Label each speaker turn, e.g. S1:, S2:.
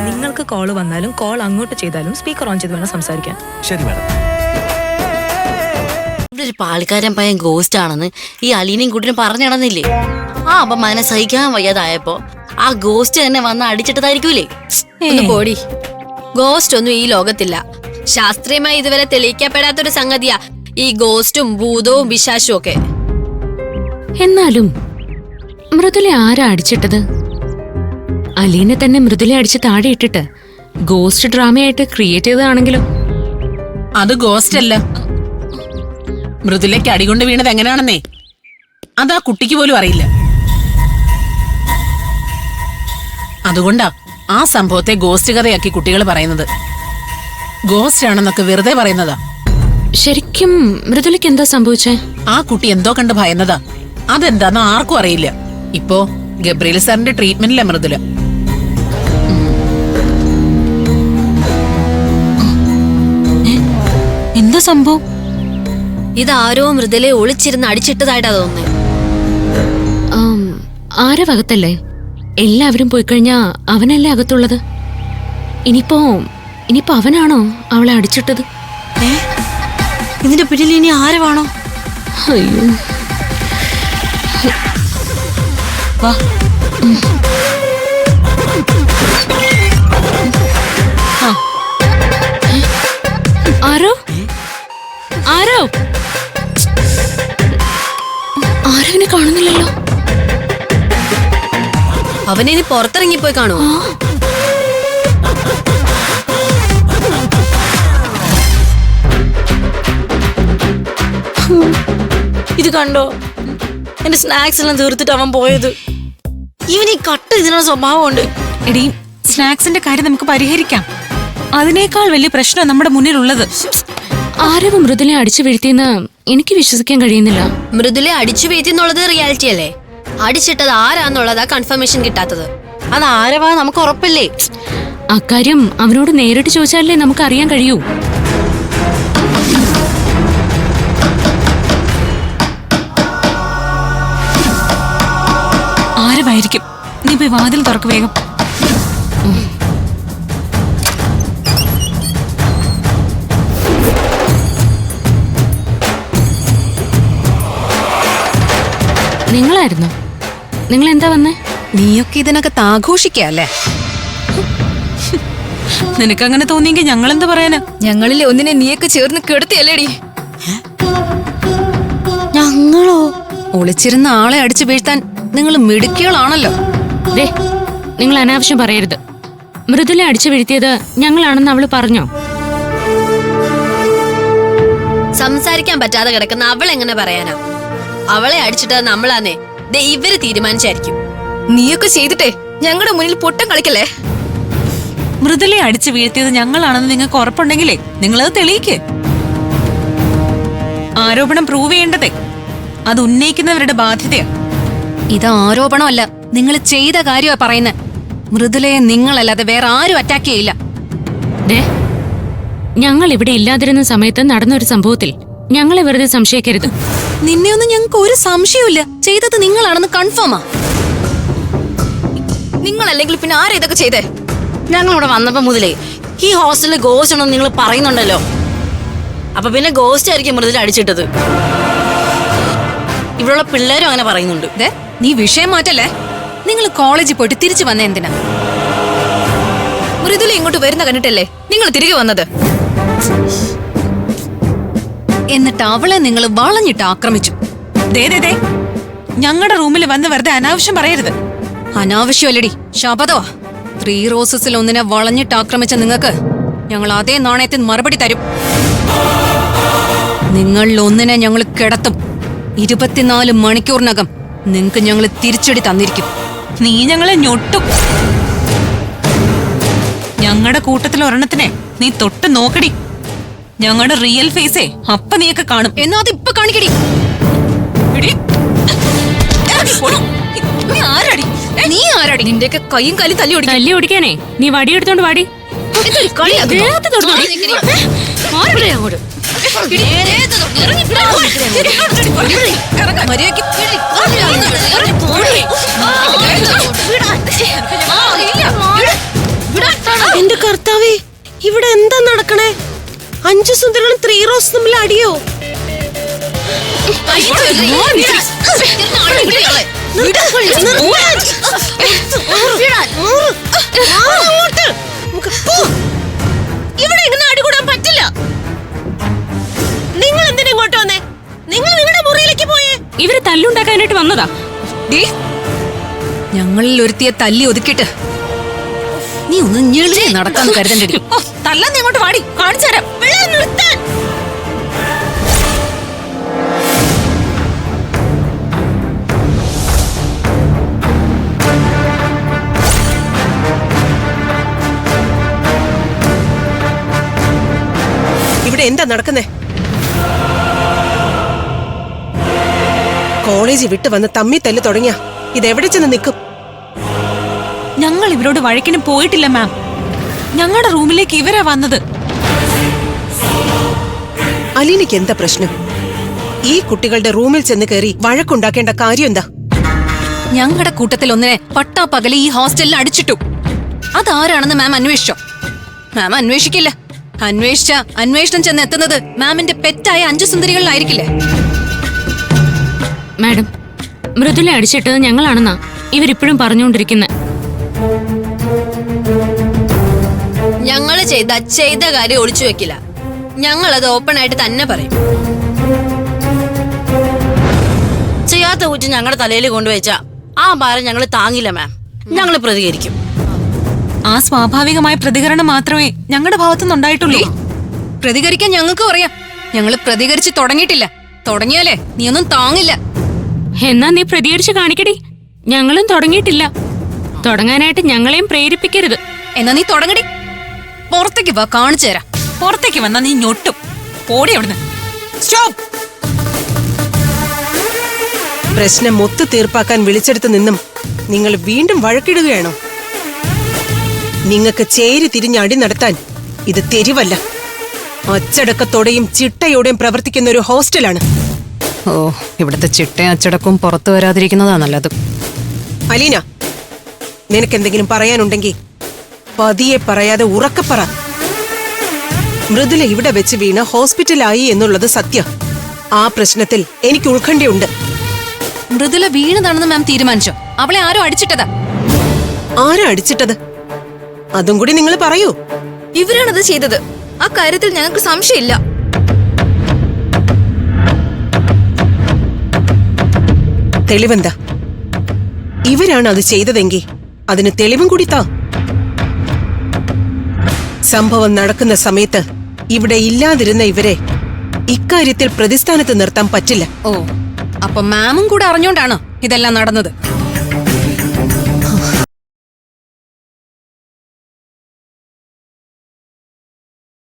S1: നിങ്ങൾക്ക് കോൾ വന്നാലും കോൾ അങ്ങോട്ട് ചെയ്താലും സ്പീക്കർ ഓൺ ചെയ്ത് വേണം സംസാരിക്കാൻ.
S2: ശരി മാഡം.
S3: ഇവിടെ ഒരു പാൽക്കാരൻ പയ്യൻ ഗോസ്റ്റ് ആണെന്ന് ഈ അലീനയും കുട്ടിനും പറഞ്ഞു നടന്നില്ലേ? അപ്പൊ മനസ്സഹിക്കാൻ വയ്യാതായപ്പോ ആ ഗോസ്റ്റ് തന്നെ വന്ന് അടിച്ചിട്ടതായിരിക്കൂലേ?
S4: ഒന്ന് പോടി. ഗോസ്റ്റ് ഒന്നും ഈ ലോകത്തില്ല. ശാസ്ത്രീയമായി ഇതുവരെ തെളിയിക്കപ്പെടാത്തൊരു സംഗതിയാ ഈ ഗോസ്റ്റും ഭൂതവും പിശാചും ഒക്കെ.
S5: എന്നാലും മൃദുല ആരാ അടിച്ചിട്ടത്? അലീനെ തന്നെ മൃദുല അടിച്ച് താഴെ ഇട്ടിട്ട് ഗോസ്റ്റ് ഡ്രാമയായിട്ട് ക്രിയേറ്റ് ചെയ്തതാണെങ്കിലും.
S6: അത് ഗോസ്റ്റ് അല്ല, മൃദുലയ്ക്ക് അടികൊണ്ട് വീണത് എങ്ങനെയാണെന്നേ അതാ കുട്ടിക്ക് പോലും അറിയില്ല. അതുകൊണ്ടാ ആ സംഭവത്തെ ഗോസ്റ്റ് കഥയാക്കി കുട്ടികൾ പറയുന്നത്. ഗോസ്റ്റ് ആണെന്നൊക്കെ വെറുതെ പറയുന്നതാ.
S5: ശരിക്കും മൃദുലയ്ക്ക് എന്താ സംഭവിച്ചേ?
S6: ആ കുട്ടി എന്തോ കണ്ട് ഭയന്നതാ. അതെന്താന്ന് ആർക്കും അറിയില്ല. ഇപ്പോ ഗബ്രിയേൽ സാറിന്റെ ട്രീറ്റ്മെന്റിലെ മൃദുല.
S5: എന്താ സംഭവം?
S4: ഇതാരോ മൃദുലയെ ഒളിച്ചിരുന്ന് അടിച്ചിട്ടതായിട്ടാ തോന്നുന്നത്.
S5: ആരെ അകത്തല്ലേ? എല്ലാവരും പോയി കഴിഞ്ഞാ അവനല്ലേ അകത്തുള്ളത്? ഇനിയിപ്പോ അവനാണോ അവളെ അടിച്ചിട്ടത്?
S3: ഇതിന്റെ പിന്നിൽ ഇനി ആരുവാണോ?
S5: അയ്യോ,
S3: വാ.
S5: ആരോ ആരവനെ കാണുന്നില്ലല്ലോ.
S4: അവനിനി പുറത്തിറങ്ങിപ്പോയി കാണൂ.
S3: ഇത് കണ്ടോ? എന്റെ സ്നാക്സ് എല്ലാം തീർത്തിട്ട് അവൻ പോയത്. ഇവനീ കട്ട് ഇതിനുള്ള സ്വഭാവമുണ്ട്.
S7: എടീ, സ്നാക്സിന്റെ കാര്യം നമുക്ക് പരിഹരിക്കാം. അതിനേക്കാൾ വലിയ പ്രശ്നം നമ്മുടെ മുന്നിലുള്ളത്.
S5: ആരവ് മൃദുലെ അടിച്ചു വീഴ്ത്തിയെന്ന് എനിക്ക് വിശ്വസിക്കാൻ കഴിയുന്നില്ല.
S4: മൃദുലെ അടിച്ചു വീഴ്ത്തിന്നുള്ളത് റിയാലിറ്റി അല്ലേ? അടിച്ചിട്ടത് ആരാന്നുള്ളതാ കൺഫർമേഷൻ കിട്ടാത്തത്.
S3: അത് ആരവാ നമുക്ക് ഉറപ്പില്ലേ?
S5: അക്കാര്യം അവനോട് നേരിട്ട് ചോദിച്ചാലേ നമുക്ക് അറിയാൻ കഴിയൂ.
S7: ആരവായിരിക്കും? നീ പോയി വാതിൽ തുറക്ക് വേഗം.
S5: നിങ്ങളായിരുന്നു? നിങ്ങൾ എന്താ വന്നേ?
S7: നീയൊക്കെ ഇതിനകത്ത് ആഘോഷിക്കല്ലേ? നിനക്കങ്ങനെ തോന്നിയെങ്കിൽ ഞങ്ങളെന്താ പറയാനാ?
S4: ഞങ്ങളിലെ ഒന്നിനെ നീയൊക്കെ ചേർന്ന് കെടുത്തിയല്ലേടി?
S3: ഞങ്ങളോ?
S7: ഒളിച്ചിരുന്ന ആളെ അടിച്ചു വീഴ്ത്താൻ നിങ്ങൾ മിടുക്കികളാണല്ലോ.
S5: നിങ്ങൾ അനാവശ്യം പറയരുത്. മൃദുലെ അടിച്ചു വീഴ്ത്തിയത് ഞങ്ങളാണെന്ന് അവള് പറഞ്ഞോ?
S4: സംസാരിക്കാൻ പറ്റാതെ കിടക്കുന്ന അവളെങ്ങനെ പറയാനാ? അവളെ അടിച്ചിട്ടത് നമ്മളാന്നേ ഇവര് തീരുമാനിച്ചായിരിക്കും. നീയൊക്കെ ചെയ്തിട്ടേ ഞങ്ങളുടെ മുന്നിൽ പൊട്ടം കളിക്കല്ലേ?
S7: മൃദുലെ അടിച്ചു വീഴ്ത്തിയത് ഞങ്ങളാണെന്ന് നിങ്ങൾക്ക് ഉറപ്പുണ്ടെങ്കിലേ നിങ്ങളത് തെളിയിക്ക്. ആരോപണം പ്രൂവ് ചെയ്യേണ്ടതേ അത് ഉന്നയിക്കുന്നവരുടെ ബാധ്യതയാ. ഇത് ആരോപണമല്ല, നിങ്ങൾ ചെയ്ത കാര്യമാ പറയുന്നത്. മൃദുലയെ നിങ്ങളല്ലാതെ വേറെ ആരും അറ്റാക്ക് ചെയ്യില്ല.
S5: ഞങ്ങൾ ഇവിടെ ഇല്ലാതിരുന്ന സമയത്ത് നടന്നൊരു സംഭവത്തിൽ ഞങ്ങളെ വെറുതെ സംശയിക്കരുത്.
S7: നിന്നെ ഒന്നും ഞങ്ങൾക്ക് ഒരു സംശയമില്ല. ചെയ്തത് നിങ്ങളാണെന്ന് കൺഫേമാ.
S4: നിങ്ങളല്ലെങ്കിൽ പിന്നെ ആരാ ഇതൊക്കെ ചെയ്തേ?
S3: ഞങ്ങളിവിടെ വന്നപ്പോ മുതലേ ഈ ഹോസ്റ്റലിൽ ഗോസ്റ്റ് ഉണ്ടെന്ന് നിങ്ങൾ പറയുന്നുണ്ടല്ലോ. അപ്പൊ പിന്നെ ഗോസ്റ്റ് ആയിരിക്കും മൃദുല അടിച്ചിട്ടത്. ഇവിടെയുള്ള പിള്ളേരും അങ്ങനെ പറയുന്നുണ്ട്.
S7: നീ വിഷയം മാറ്റല്ലേ? നിങ്ങൾ കോളേജിൽ പോയിട്ട് തിരിച്ചു വന്ന എന്തിനാ?
S4: മൃദുല ഇങ്ങോട്ട് വരുന്ന കണ്ടിട്ടല്ലേ നിങ്ങൾ തിരികെ വന്നത്?
S7: എന്നിട്ട് അവളെ നിങ്ങൾ വളഞ്ഞിട്ട് ആക്രമിച്ചു. ഞങ്ങളുടെ റൂമിൽ വന്ന് വെറുതെ അനാവശ്യം പറയരുത്. അനാവശ്യമല്ലടി, ശപഥമാ. 3 റോസസിൽ ഒന്നിനെ വളഞ്ഞിട്ട് ആക്രമിച്ച നിങ്ങൾക്ക് ഞങ്ങൾ അതേ നാണയത്തിന് മറുപടി തരും. നിങ്ങളിൽ ഒന്നിനെ ഞങ്ങൾ കിടത്തും. 24 മണിക്കൂറിനകം നിങ്ങൾക്ക് ഞങ്ങൾ തിരിച്ചടി തന്നിരിക്കും. നീ ഞങ്ങളെ ഞൊട്ടും. ഞങ്ങളുടെ കൂട്ടത്തിൽ ഒരെണ്ണത്തിനെ നീ തൊട്ട് നോക്കടി. ഞങ്ങളുടെ റിയൽ ഫേസേ അപ്പ നീയൊക്കെ കാണും. എന്നാ അത് ഇപ്പൊ കാണിക്കടി. നീ ആരാടി?
S4: നിന്റെയൊക്കെ കൈയും കാലും
S5: തല്ലി ഓടിക്കാനേ നീ വടിയെടുത്തോണ്ട് വാടി.
S4: മര്യാദ
S2: ഇവിടെ ഇങ്ങനെ അടികൂടാൻ പറ്റില്ല. നിങ്ങൾ എന്തിനാ ഇങ്ങോട്ട് വന്നേ? നിങ്ങൾ നിങ്ങളുടെ മുറിയിലേക്ക് പോയേ.
S5: ഇവര് തല്ലുണ്ടാക്കാനായിട്ട് വന്നതാ.
S7: ഞങ്ങളിൽ ഒരുത്തിയെ തല്ലി ഒതുക്കിട്ട് നീ ഒന്ന് ഞെളിഞ്ഞ് നടക്കാന്ന് കരുതണ്ടടി.
S1: തല്ലാൻ നീ അങ്ങോട്ട് വാടി, കാണിച്ചു തരാം.
S2: നിർത്താൻ. ഇവിടെ എന്താ നടക്കുന്നേ? കോളേജ് വിട്ട് വന്ന് തമ്മി തല്ല് തുടങ്ങിയ ഇതെവിടെ ചെന്ന് നിൽക്കും?
S1: ഞങ്ങൾ ഇവരോട് വഴക്കിന് പോയിട്ടില്ല മാം. ഞങ്ങളുടെ റൂമിലേക്ക് ഇവരാ വന്നത്.
S2: അലീനയ്ക്ക് എന്താ പ്രശ്നം? ഈ കുട്ടികളുടെ റൂമിൽ ചെന്ന് കയറി വഴക്കുണ്ടാക്കേണ്ട കാര്യം എന്താ?
S7: ഞങ്ങളുടെ കൂട്ടത്തിൽ ഒന്നിനെ പട്ടാപ്പകലെ ഈ ഹോസ്റ്റലിൽ അടിച്ചിട്ടു. അതാരാണെന്ന് മാം അന്വേഷിച്ചോ? മാം അന്വേഷിക്കില്ല. അന്വേഷണം ചെന്ന് എത്തുന്നത് മാമിന്റെ പെറ്റായ 5 സുന്ദരികളിലായിരിക്കില്ലേ?
S5: മാഡം, മൃദുല അടിച്ചിട്ടത് ഞങ്ങളാണെന്നാ ഇവരിപ്പോഴും പറഞ്ഞുകൊണ്ടിരിക്കുന്നത്.
S4: ഞങ്ങള് ചെയ്ത കാര്യം ഒളിച്ചു വെക്കില്ല. ഞങ്ങളത് ഓപ്പൺ ആയിട്ട് തന്നെ പറയും.
S3: ചെയ്യാത്ത കുറ്റം ഞങ്ങളുടെ തലയിൽ കൊണ്ടുവച്ച ആ ഭാരം ഞങ്ങൾ താങ്ങില്ല മാം. ഞങ്ങൾ പ്രതികരിക്കും.
S1: ആ സ്വാഭാവികമായ പ്രതികരണം മാത്രമേ ഞങ്ങളുടെ ഭാഗത്തുനിന്ന് ഉണ്ടായിട്ടുള്ളൂ.
S7: പ്രതികരിക്കാൻ ഞങ്ങൾക്കും അറിയാം. ഞങ്ങൾ പ്രതികരിച്ച് തുടങ്ങിയിട്ടില്ല. തുടങ്ങിയാലേ നീ ഒന്നും താങ്ങില്ല.
S5: എന്നാ നീ പ്രതികരിച്ച് കാണിക്കടി. ഞങ്ങളും തുടങ്ങിയിട്ടില്ല. തുടങ്ങാനായിട്ട് ഞങ്ങളെയും പ്രേരിപ്പിക്കരുത്.
S7: എന്നാ നീ തുടങ്ങടി. പുറത്തേക്ക് വാ, കാണിച്ചു തരാം.
S1: പുറത്തേക്ക് വന്നാ നീ ഞൊട്ടും. പോടി അവിടുന്ന്.
S2: സ്റ്റോപ്പ്. പ്രശ്നം ഒത്തു തീർപ്പാക്കാൻ വിളിച്ചെടുത്ത് നിന്നും നിങ്ങൾ വീണ്ടും വഴക്കിടുകയാണോ? നിങ്ങൾക്ക് ചേരി തിരിഞ്ഞ് അടി നടത്താൻ ഇത് തെരുവല്ല. അച്ചടക്കത്തോടെയും ചിട്ടയോടെയും പ്രവർത്തിക്കുന്ന ഒരു ഹോസ്റ്റലാണ്.
S7: ഓ, ഇവിടുത്തെ ചിട്ടയും അച്ചടക്കവും പുറത്തു വരാതിരിക്കുന്നതാ നല്ലത്.
S2: അലീന, നിനക്കെന്തെങ്കിലും പറയാനുണ്ടെങ്കിൽ പതിയെ പറയാതെ ഉറക്കെ പറ. മൃദുല ഇവിടെ വെച്ച് വീണ് ഹോസ്പിറ്റലായി എന്നുള്ളത് സത്യം. ആ പ്രശ്നത്തിൽ എനിക്ക് ഉത്കണ്ഠയുണ്ട്.
S7: മൃദുല വീണതാണെന്ന് മാം തീരുമാനിച്ചോ? അവളെ ആരോ അടിച്ചിട്ടതാ.
S2: ആരാ അടിച്ചിട്ടത്? അതും കൂടി നിങ്ങൾ പറയൂ.
S4: ഇവരാണത് ചെയ്തത്. ആ കാര്യത്തിൽ ഞങ്ങൾക്ക് സംശയമില്ല.
S2: തെളിവെന്താ? ഇവരാണ് അത് ചെയ്തതെങ്കിൽ അതിന് തെളിവും കൂടി താ. സംഭവം നടക്കുന്ന സമയത്ത് ഇവിടെ ഇല്ലാതിരുന്ന ഇവരെ ഇക്കാര്യത്തിൽ പ്രതിസ്ഥാനത്ത് നിർത്താൻ പറ്റില്ല.
S7: ഓ, അപ്പൊ മാമും കൂടെ അറിഞ്ഞോണ്ടാണോ ഇതെല്ലാം നടന്നത്?